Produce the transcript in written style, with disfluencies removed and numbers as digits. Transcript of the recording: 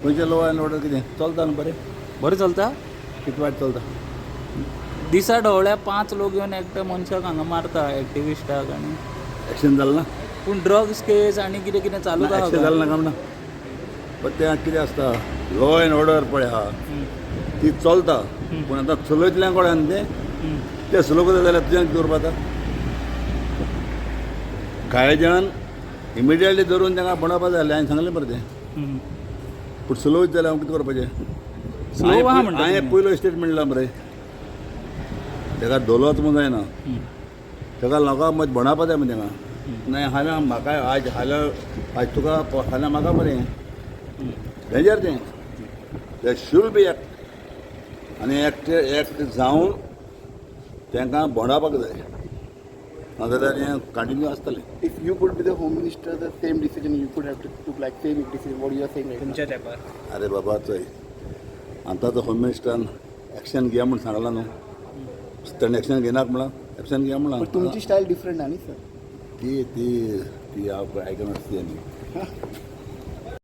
खंयचे low end order कितें चलता न्हू बरें बरें चलता. कितें वायट चलता. दिसा ढवळ्या 5 लोक येवन एकट्या मनशाक हांगा मारता एक्टिविस्टाक आनी एक्शन जालें ना. पूण ड्रग्स केस आनी कितें कितें चालूच आहा एक्शन खंय. जालें नाका म्हणा. पण तें कितें आसता लॉ एंड ऑर्डर पळय आहा ती चलता. पूण आतां चलयतल्यान कोण ते स्लो करता जाल्यार तुज्यान कितें करपा जाता. कांय जाण इमिडियटली धरून तांकां बनवपा जाय हांवें सांगलें मरे तें. पूण स्लो जाल्यार हांव कितें करपाचें. स्लो आहा म्हणटा हांवें पयलो स्टेटमेंट दिला मरे ताका धोलो वचूंक जायना. ताका लोकांक मात भोंवडावपा जाय मरे तांकां. नाही हाल्या म्हाका आज आज तुका हाल्या म्हाका मरे डेंजर तें. दे शूड बी एक्ट आनी एक्ट जावन तांकां भोंवडावपाक जाय. नाजाल्यार हें कंटिन्यू आसतलें. If you could be the home minister, the same decision you could have took like same decision. What you are saying right now? तुमच्या तेंपार अरे बाबा चोय आतां होम मिनिस्टरान एक्शन घेया म्हूण सांगलां न्हू. ताणें एक्शन घेयनाक म्हणलां एक्शन घेया म्हणलां. But तुमची स्टाईल डिफरंट आहे नी सर. ती ती ती हांव आयकनासली आनी